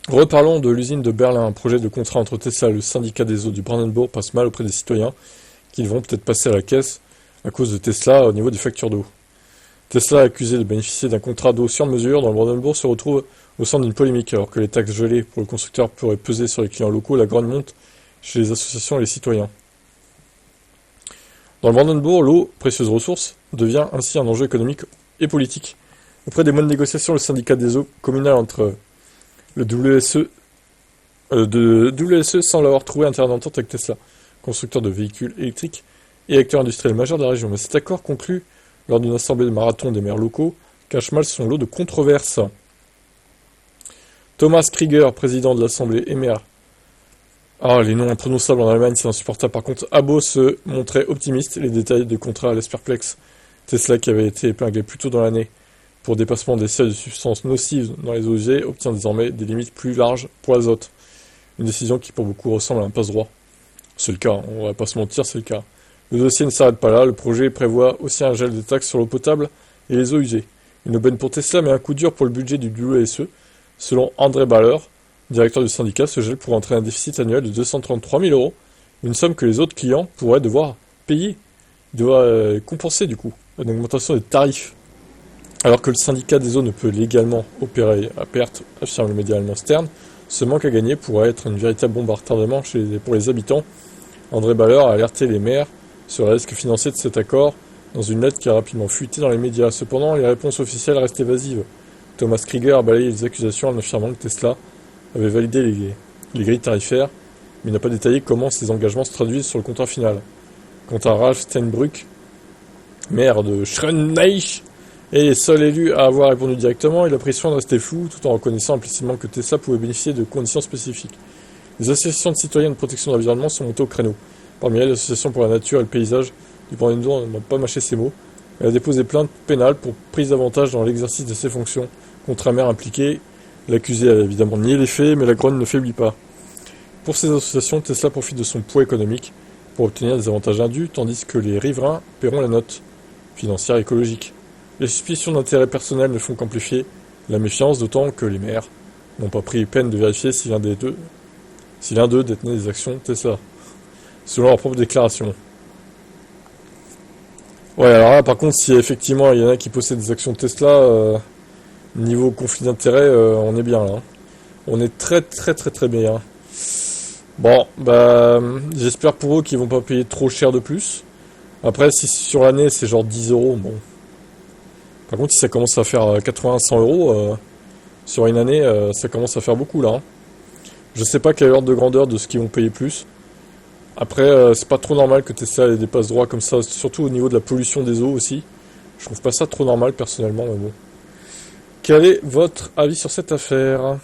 Reparlons de l'usine de Berlin. Un projet de contrat entre Tesla et le syndicat des eaux du Brandenburg passe mal auprès des citoyens, qui vont peut-être passer à la caisse à cause de Tesla au niveau des factures d'eau. Tesla, accusé de bénéficier d'un contrat d'eau sur mesure dans le Brandenburg, se retrouve au centre d'une polémique. Alors que les taxes gelées pour le constructeur pourraient peser sur les clients locaux, la grogne monte chez les associations et les citoyens. Dans le Brandenburg, l'eau, précieuse ressource, devient ainsi un enjeu économique et politique. Après des mois de négociations, le syndicat des eaux communales entre le WSE semble avoir trouvé un terrain d'entente avec Tesla, constructeur de véhicules électriques et acteur industriel majeur de la région. Mais cet accord conclu lors d'une assemblée de marathon des maires locaux cache mal son lot de controverses. Thomas Krieger, président de l'assemblée, et maire. Ah, les noms imprononçables en Allemagne, c'est insupportable. Par contre, Abo se montrait optimiste. Les détails du contrat laissent perplexe. Tesla, qui avait été épinglé plus tôt dans l'année pour dépassement des seuils de substances nocives dans les eaux usées, obtient désormais des limites plus larges pour l'azote. Une décision qui pour beaucoup ressemble à un passe-droit. C'est le cas, on va pas se mentir, c'est le cas. Le dossier ne s'arrête pas là, le projet prévoit aussi un gel des taxes sur l'eau potable et les eaux usées. Une aubaine pour Tesla, mais un coup dur pour le budget du WSE. Selon André Baller, directeur du syndicat, ce gel pourrait entraîner un déficit annuel de 233 000 euros, une somme que les autres clients pourraient devoir payer, devoir compenser du coup, une augmentation des tarifs. Alors que le syndicat des eaux ne peut légalement opérer à perte, affirme le média allemand Stern, ce manque à gagner pourrait être une véritable bombe à retardement pour les habitants. André Baller a alerté les maires sur le risque financier de cet accord dans une lettre qui a rapidement fuité dans les médias. Cependant, les réponses officielles restent évasives. Thomas Krieger a balayé les accusations en affirmant que Tesla avait validé les grilles tarifaires, mais n'a pas détaillé comment ces engagements se traduisent sur le contrat final. Quant à Ralf Steinbrück, maire de Schreneich, et seul élu à avoir répondu directement, il a pris soin de rester flou, tout en reconnaissant implicitement que Tesla pouvait bénéficier de conditions spécifiques. Les associations de citoyens de protection de l'environnement sont montées au créneau. Parmi elles, l'Association pour la nature et le paysage du Brandenburg n'a pas mâché ses mots. Elle a déposé plainte pénale pour prise d'avantage dans l'exercice de ses fonctions contre un maire impliqué. L'accusé a évidemment nié les faits, mais la grogne ne faiblit pas. Pour ces associations, Tesla profite de son poids économique pour obtenir des avantages indus, tandis que les riverains paieront la note financière et écologique. Les suspicions d'intérêt personnel ne font qu'amplifier la méfiance, d'autant que les maires n'ont pas pris peine de vérifier si l'un d'eux détenait des actions Tesla, selon leur propre déclaration. Ouais, alors là, par contre, si effectivement il y en a qui possèdent des actions Tesla, niveau conflit d'intérêt, on est bien là. On est très très très très bien. Bon, bah, j'espère pour eux qu'ils vont pas payer trop cher de plus. Après, si sur l'année c'est genre 10 euros, bon. Par contre, si ça commence à faire 80-100 euros sur une année, ça commence à faire beaucoup là. Je sais pas quelle est l'ordre de grandeur de ce qu'ils vont payer plus. Après, c'est pas trop normal que Tesla ait des passes droits comme ça, surtout au niveau de la pollution des eaux aussi. Je trouve pas ça trop normal personnellement, mais bon. Quel est votre avis sur cette affaire ?